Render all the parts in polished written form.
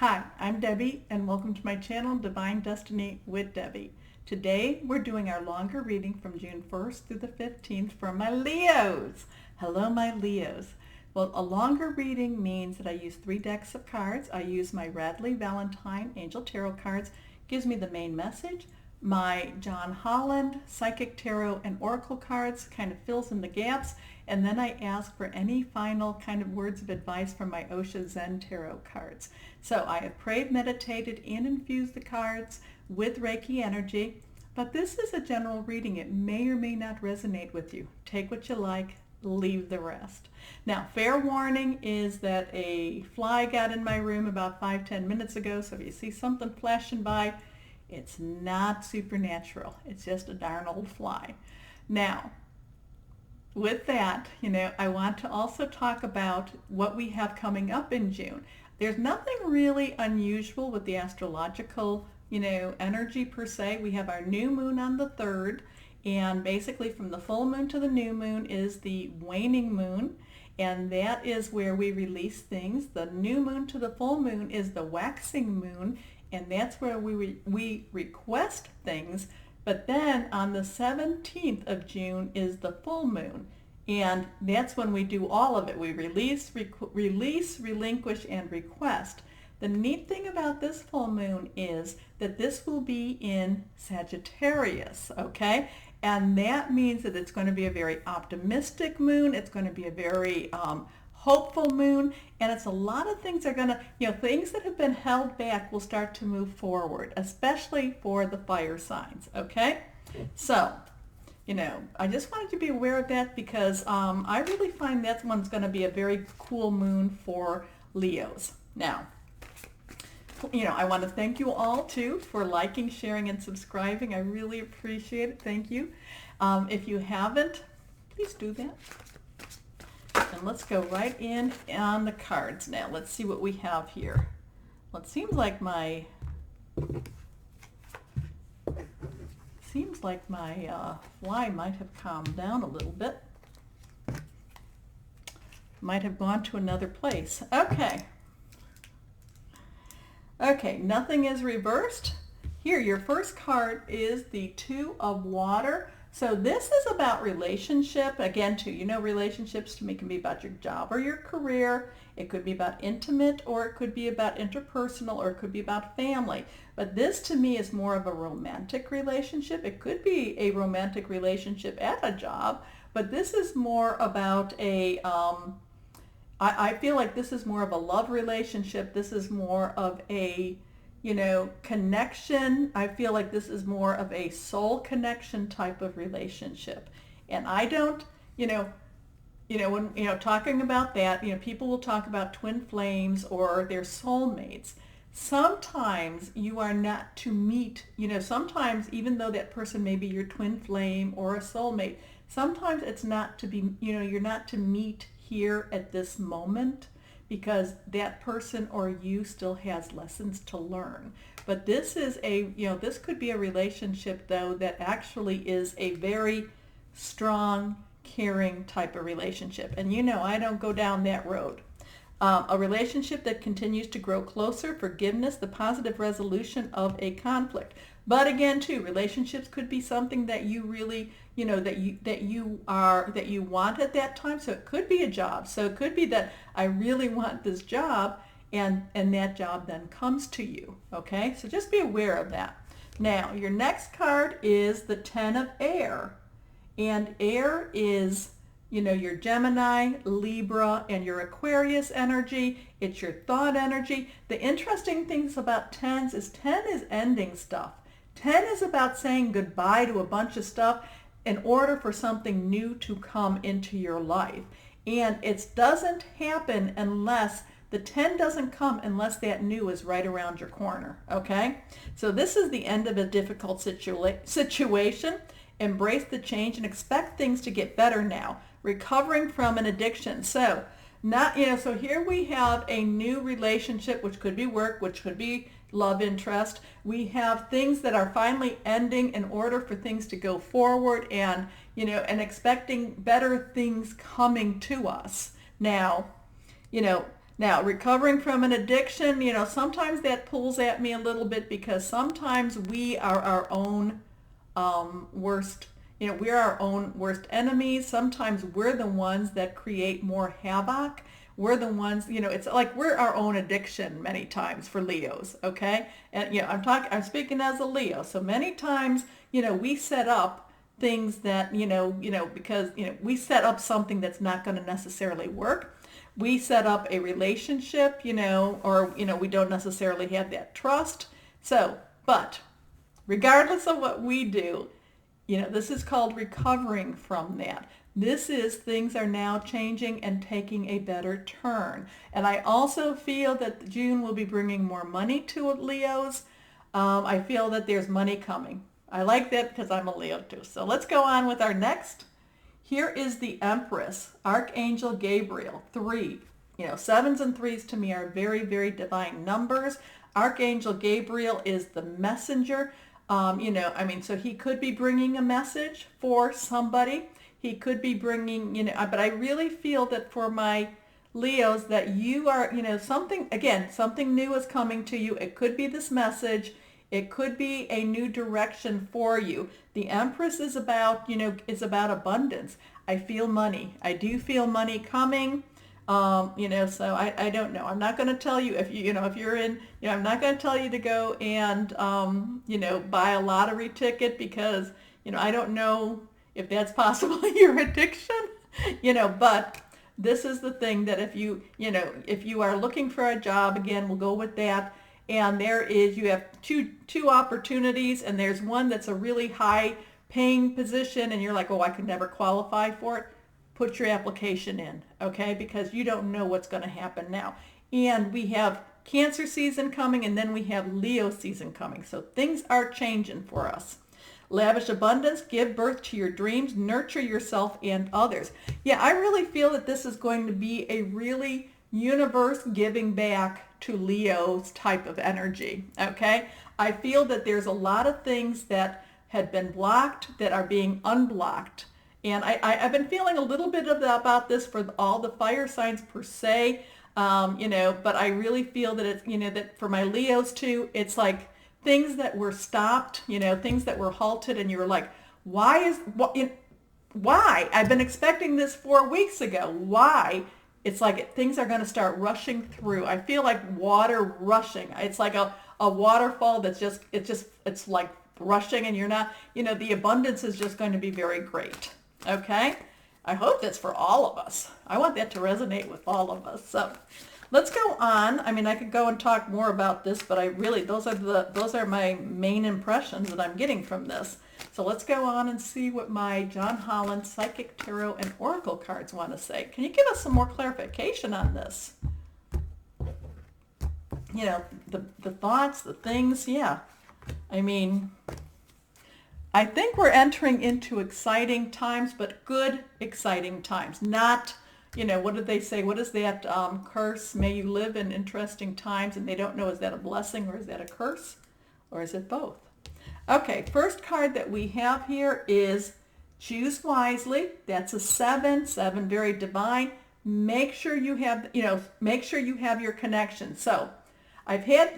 Hi, I'm Debbie and welcome to my channel Divine Destiny with Debbie. Today we're doing our longer reading from June 1st through the 15th for my Leos. Hello my Leos. Well, a longer reading means that I use 3 decks of cards. I use my Radley Valentine Angel Tarot cards, gives me the main message. My John Holland Psychic Tarot and Oracle cards kind of fills in the gaps, and then I ask for any final kind of words of advice from my Osho Zen Tarot cards. So I have prayed, meditated, and infused the cards with Reiki energy, but this is a general reading. It may or may not resonate with you. Take what you like, leave the rest. Now, fair warning is that a fly got in my room about 5-10 minutes ago, so if you see something flashing by, it's not supernatural. It's just a darn old fly. Now, with that, I want to also talk about what we have coming up in June. There's nothing really unusual with the astrological, energy per se. We have our new moon on the 3rd, and basically from the full moon to the new moon is the waning moon, and that is where we release things. The new moon to the full moon is the waxing moon, and that's where we request things. But then on the 17th of June is the full moon, and that's when we do all of it. We release, relinquish, and request. The neat thing about this full moon is that this will be in Sagittarius, okay? And that means that it's going to be a very optimistic moon. It's going to be a very hopeful moon, and it's a lot of things are going to, things that have been held back will start to move forward, especially for the fire signs, okay? So, I just wanted you to be aware of that because I really find that one's going to be a very cool moon for Leos. Now, I want to thank you all too for liking, sharing, and subscribing. I really appreciate it. Thank you. If you haven't, please do that. And let's go right in on the cards now. Let's see what we have here. Well, it seems like my fly might have calmed down a little bit. Might have gone to another place. Okay, nothing is reversed. Here, your first card is the 2 of Water. So this is about relationship. Again, too, relationships to me can be about your job or your career. It could be about intimate, or it could be about interpersonal, or it could be about family. But this to me is more of a romantic relationship. It could be a romantic relationship at a job, but this is more about a, I feel like this is more of a love relationship. This is more of a, connection. I feel like this is more of a soul connection type of relationship. And I don't, when, talking about that, people will talk about twin flames or their soulmates. Sometimes you are not to meet, sometimes even though that person may be your twin flame or a soulmate, sometimes it's not to be, you're not to meet here at this moment, because that person or you still has lessons to learn. But this is a, this could be a relationship though that actually is a very strong, caring type of relationship. And I don't go down that road. A relationship that continues to grow closer, forgiveness, the positive resolution of a conflict. But again, too, relationships could be something that you really, that you want at that time. So it could be a job. So it could be that I really want this job, and that job then comes to you. Okay, so just be aware of that. Now, your next card is the 10 of Air, and Air is, your Gemini, Libra, and your Aquarius energy. It's your thought energy. The interesting things about 10s is 10 is ending stuff. 10 is about saying goodbye to a bunch of stuff in order for something new to come into your life. And it doesn't happen unless, the 10 doesn't come unless that new is right around your corner, okay? So this is the end of a difficult situation. Embrace the change and expect things to get better now. Recovering from an addiction. So so here we have a new relationship, which could be work, which could be love interest. We have things that are finally ending in order for things to go forward, and expecting better things coming to us. Now, Now, recovering from an addiction, sometimes that pulls at me a little bit because sometimes we are our own worst, we're our own worst enemies. Sometimes we're the ones that create more havoc. We're the ones, it's like we're our own addiction many times for Leos, okay? And, I'm speaking as a Leo. So many times, we set up things that, because, we set up something that's not going to necessarily work. We set up a relationship, or, we don't necessarily have that trust. So, but regardless of what we do, this is called recovering from that. This is things are now changing and taking a better turn. And I also feel that June will be bringing more money to Leos. I feel that there's money coming. I like that because I'm a Leo too. So let's go on with our next. Here is the Empress, Archangel Gabriel, 3. 7s and 3s to me are very, very divine numbers. Archangel Gabriel is the messenger. So he could be bringing a message for somebody. He could be bringing, but I really feel that for my Leos that you are, something new is coming to you. It could be this message. It could be a new direction for you. The Empress is about, abundance. I feel money. I do feel money coming. So I don't know. I'm not going to tell you if if you're in, I'm not going to tell you to go and, buy a lottery ticket because, I don't know if that's possibly your addiction, but this is the thing that if you are looking for a job, again, we'll go with that. And you have two opportunities, and there's one that's a really high paying position and you're like, oh, I could never qualify for it. Put your application in, okay? Because you don't know what's going to happen now. And we have Cancer season coming, and then we have Leo season coming. So things are changing for us. Lavish abundance, give birth to your dreams, nurture yourself and others. Yeah, I really feel that this is going to be a really universe giving back to Leo's type of energy, okay? I feel that there's a lot of things that had been blocked that are being unblocked. And I've been feeling a little bit about this for all the fire signs per se, but I really feel that it's, that for my Leos too, it's like things that were stopped, things that were halted, and you were like, why? I've been expecting this 4 weeks ago. Why? It's like things are going to start rushing through. I feel like water rushing. It's like a waterfall that's it's like rushing, and you're not, the abundance is just going to be very great. Okay? I hope that's for all of us. I want that to resonate with all of us. So let's go on. I mean, I could go and talk more about this, but those are my main impressions that I'm getting from this. So let's go on and see what my John Holland Psychic Tarot and Oracle cards want to say. Can you give us some more clarification on this? The thoughts, the things, yeah. I mean, I think we're entering into exciting times, but good, exciting times. Not, what did they say? What is that curse? May you live in interesting times. And they don't know, is that a blessing or is that a curse? Or is it both? Okay, first card that we have here is choose wisely. That's a 7, very divine. Make sure you have, your connection. So I've had,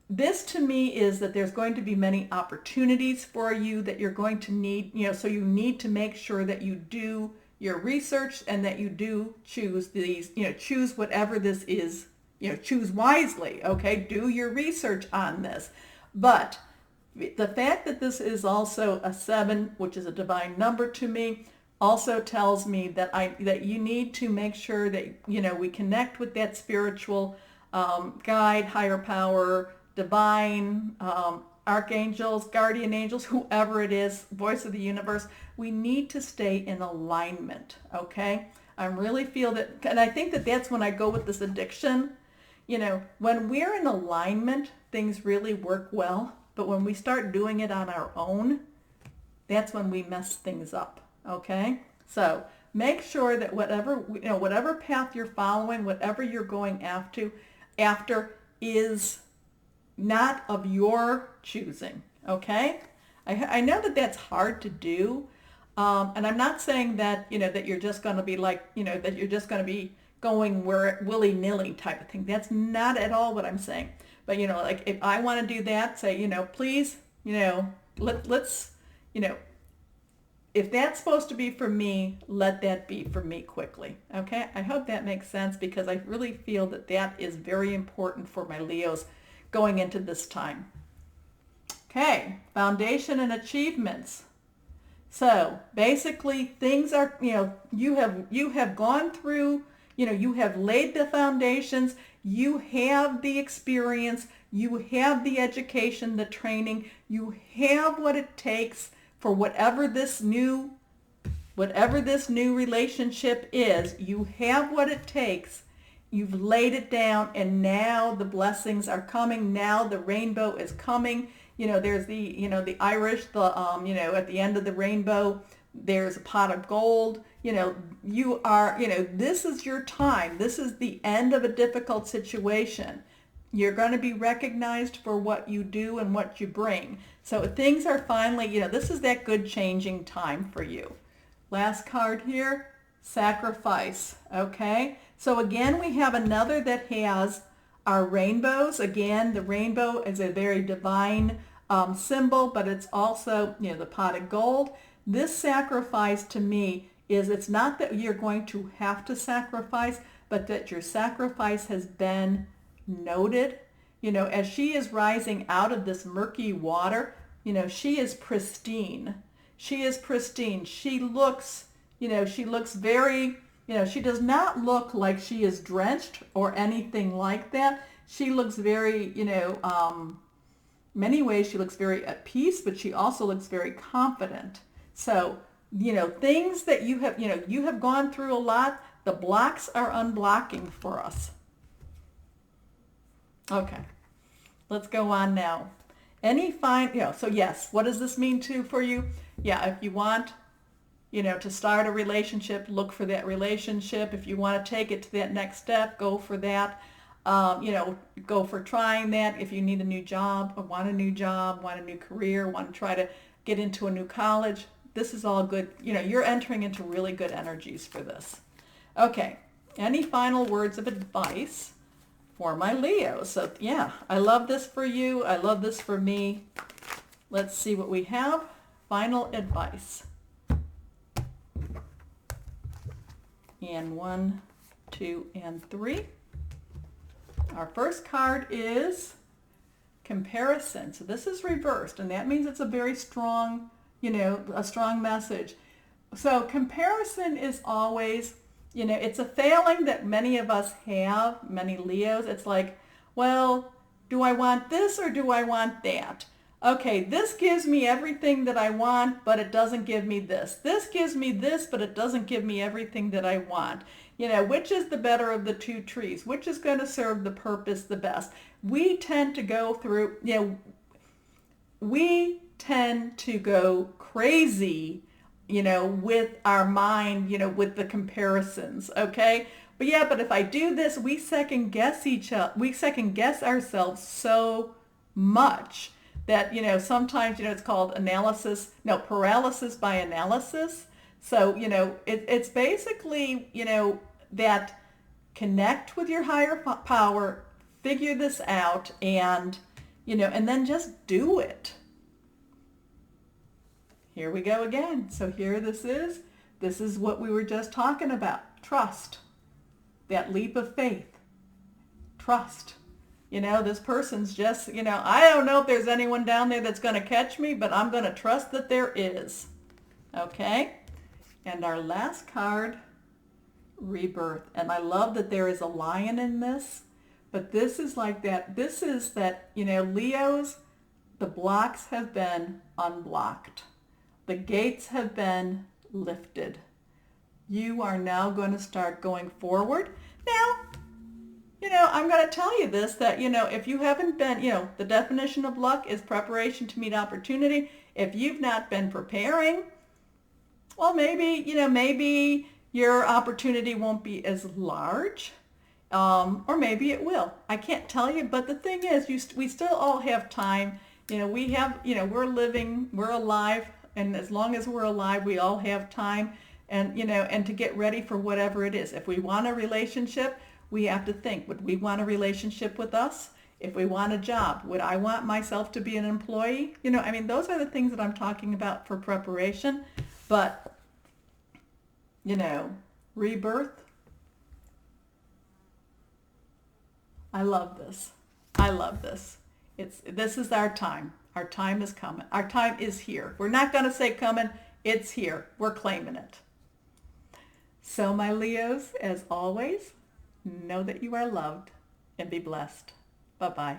this to me is that there's going to be many opportunities for you that you're going to need, so you need to make sure that you do your research and that you do choose these, choose whatever this is, choose wisely, okay? Do your research on this. But the fact that this is also a 7, which is a divine number to me, also tells me that that you need to make sure that, we connect with that spiritual guide, higher power, divine, archangels, guardian angels, whoever it is, voice of the universe. We need to stay in alignment, okay? I really feel that, and I think that that's when I go with this addiction. When we're in alignment, things really work well. But when we start doing it on our own, that's when we mess things up, okay? So make sure that whatever path you're following, whatever you're going after is not of your choosing, okay? I know that that's hard to do, and I'm not saying that, that you're just going to be like, that you're just going to be going where willy-nilly type of thing. That's not at all what I'm saying. But, like if I want to do that, say, please, let's, if that's supposed to be for me, let that be for me quickly. Okay? I hope that makes sense because I really feel that that is very important for my Leos going into this time. Okay, foundation and achievements. So basically things are, you have gone through, you have laid the foundations, you have the experience, you have the education, the training, you have what it takes for whatever this new relationship is. You have what it takes. You've laid it down, and now the blessings are coming. Now the rainbow is coming. There's the Irish, at the end of the rainbow, there's a pot of gold. You are, this is your time. This is the end of a difficult situation. You're going to be recognized for what you do and what you bring. So things are finally, this is that good changing time for you. Last card here, sacrifice. Okay. So again, we have another that has our rainbows. Again, the rainbow is a very divine symbol, but it's also, the pot of gold. This sacrifice to me is, it's not that you're going to have to sacrifice, but that your sacrifice has been noted. As she is rising out of this murky water, she is pristine. She is pristine. She looks, she looks very, she does not look like she is drenched or anything like that. She looks very, many ways she looks very at peace, but she also looks very confident. So, things that you have gone through a lot, the blocks are unblocking for us. Okay, let's go on now. So yes, what does this mean for you? Yeah, if you want, to start a relationship, look for that relationship. If you want to take it to that next step, go for that. Go for trying that. If you need a new job or want a new job, want a new career, want to try to get into a new college, this is all good. You're entering into really good energies for this. Okay, any final words of advice for my Leo? So yeah, I love this for you. I love this for me. Let's see what we have. Final advice. And 1, 2, and 3. Our first card is comparison. So this is reversed, and that means it's a very strong, a strong message. So comparison is always, it's a failing that many of us have, many Leos. It's like, well, do I want this or do I want that? Okay, this gives me everything that I want, but it doesn't give me this. This gives me this, but it doesn't give me everything that I want. Which is the better of the two trees? Which is going to serve the purpose the best? We tend to go through, we tend to go crazy, with our mind, with the comparisons, okay? But if I do this, we second guess ourselves so much that, sometimes, it's called paralysis by analysis. So, it's basically, that connect with your higher power, figure this out, and, and then just do it. Here we go again. So here this is what we were just talking about. Trust. That leap of faith. Trust. This person's just, I don't know if there's anyone down there that's going to catch me, but I'm going to trust that there is. Okay? And our last card, rebirth. And I love that there is a lion in this, but this is like that. This is that, Leos, the blocks have been unblocked. The gates have been lifted. You are now going to start going forward. Now, I'm going to tell you this, that, if you haven't been, the definition of luck is preparation to meet opportunity. If you've not been preparing, well, maybe your opportunity won't be as large, or maybe it will. I can't tell you, but the thing is, we still all have time. We're living, we're alive, and as long as we're alive, we all have time. and and to get ready for whatever it is. If we want a relationship, we have to think, would we want a relationship with us? If we want a job, would I want myself to be an employee? I mean, those are the things that I'm talking about for preparation. But, rebirth, I love this. I love this. This is our time. Our time is coming. Our time is here. We're not going to say coming. It's here. We're claiming it. So my Leos, as always, know that you are loved and be blessed. Bye-bye.